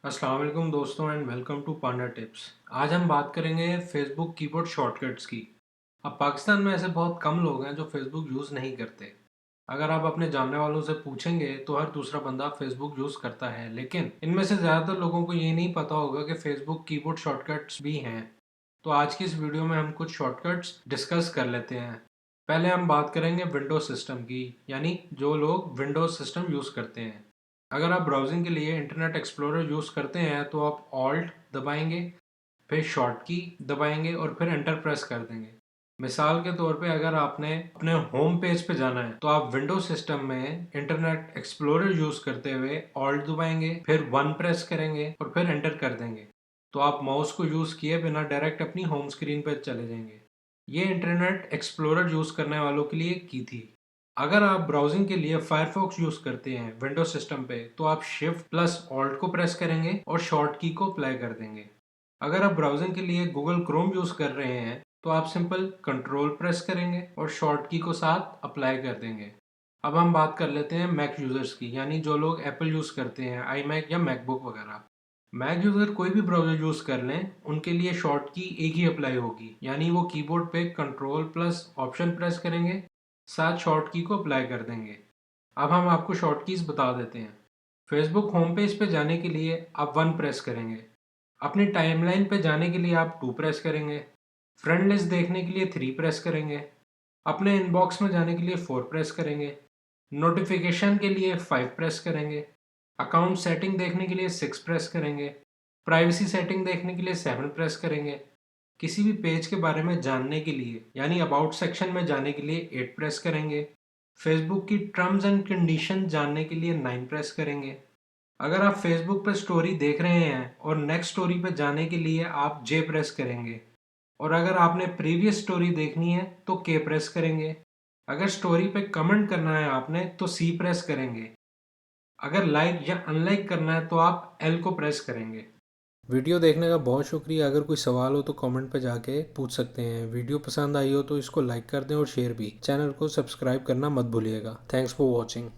अस्सलाम वालेकुम दोस्तों and welcome to Panda Tips. आज हम बात करेंगे फेसबुक कीबोर्ड शॉर्टकट्स की। अब पाकिस्तान में ऐसे बहुत कम लोग हैं जो फेसबुक यूज़ नहीं करते। अगर आप अपने जानने वालों से पूछेंगे तो हर दूसरा बंदा फेसबुक यूज़ करता है, लेकिन इनमें से ज़्यादातर लोगों को ये नहीं पता होगा कि फेसबुक कीबोर्ड शॉर्टकट्स भी हैं। तो आज की इस वीडियो में हम कुछ शॉर्टकट्स डिस्कस कर लेते हैं। पहले हम बात करेंगे विंडोज सिस्टम की, यानी जो लोग विंडोज सिस्टम यूज़ करते हैं। अगर आप ब्राउजिंग के लिए इंटरनेट एक्सप्लोरर यूज़ करते हैं तो आप ऑल्ट दबाएंगे, फिर शॉर्ट की दबाएंगे और फिर एंटर प्रेस कर देंगे। मिसाल के तौर पे अगर आपने अपने होम पेज पे जाना है तो आप विंडोज सिस्टम में इंटरनेट एक्सप्लोरर यूज़ करते हुए ऑल्ट दबाएंगे, फिर वन प्रेस करेंगे और फिर एंटर कर देंगे। तो आप माउस को यूज़ किए बिना डायरेक्ट अपनी होम स्क्रीन पर चले जाएंगे। ये इंटरनेट एक्सप्लोरर यूज़ करने वालों के लिए की थी। अगर आप ब्राउजिंग के लिए फायरफॉक्स यूज़ करते हैं विंडोज सिस्टम पे तो आप शिफ्ट प्लस ऑल्ट को प्रेस करेंगे और शॉर्ट की को अप्लाई कर देंगे। अगर आप ब्राउजिंग के लिए गूगल क्रोम यूज़ कर रहे हैं तो आप सिंपल कंट्रोल प्रेस करेंगे और शॉर्ट की को साथ अप्लाई कर देंगे। अब हम बात कर लेते हैं मैक यूज़र्स की, यानी जो लोग एप्पल यूज़ करते हैं, आई मैक या मैकबुक वगैरह। मैक यूज़र कोई भी ब्राउज़र यूज़ कर लें, उनके लिए शॉर्ट की एक ही अप्लाई होगी, यानी वो कीबोर्ड पे कंट्रोल प्लस ऑप्शन प्रेस करेंगे, साथ शॉर्ट की को अप्लाई कर देंगे। अब हम आपको शॉर्ट कीज़ बता देते हैं। फेसबुक होम पेज पे जाने के लिए आप वन प्रेस करेंगे। अपनी टाइमलाइन पे जाने के लिए आप टू प्रेस करेंगे। फ्रेंड लिस्ट देखने के लिए थ्री प्रेस करेंगे। अपने इनबॉक्स में जाने के लिए फोर प्रेस करेंगे। नोटिफिकेशन के लिए फाइव प्रेस करेंगे। अकाउंट सेटिंग देखने के लिए सिक्स प्रेस करेंगे। प्राइवेसी सेटिंग देखने के लिए सेवन प्रेस करेंगे। किसी भी पेज के बारे में जानने के लिए यानी अबाउट सेक्शन में जाने के लिए एट प्रेस करेंगे। फेसबुक की टर्म्स एंड कंडीशन जानने के लिए नाइन प्रेस करेंगे। अगर आप फेसबुक पर स्टोरी देख रहे हैं और नेक्स्ट स्टोरी पर जाने के लिए आप जे प्रेस करेंगे। और अगर आपने प्रीवियस स्टोरी देखनी है तो के प्रेस करेंगे। अगर स्टोरी पे कमेंट करना है आपने तो सी प्रेस करेंगे। अगर लाइक या अनलाइक करना है तो आप एल को प्रेस करेंगे। वीडियो देखने का बहुत शुक्रिया। अगर कोई सवाल हो तो कमेंट पे जाके पूछ सकते हैं। वीडियो पसंद आई हो तो इसको लाइक कर दें और शेयर भी। चैनल को सब्सक्राइब करना मत भूलिएगा। Thanks for watching.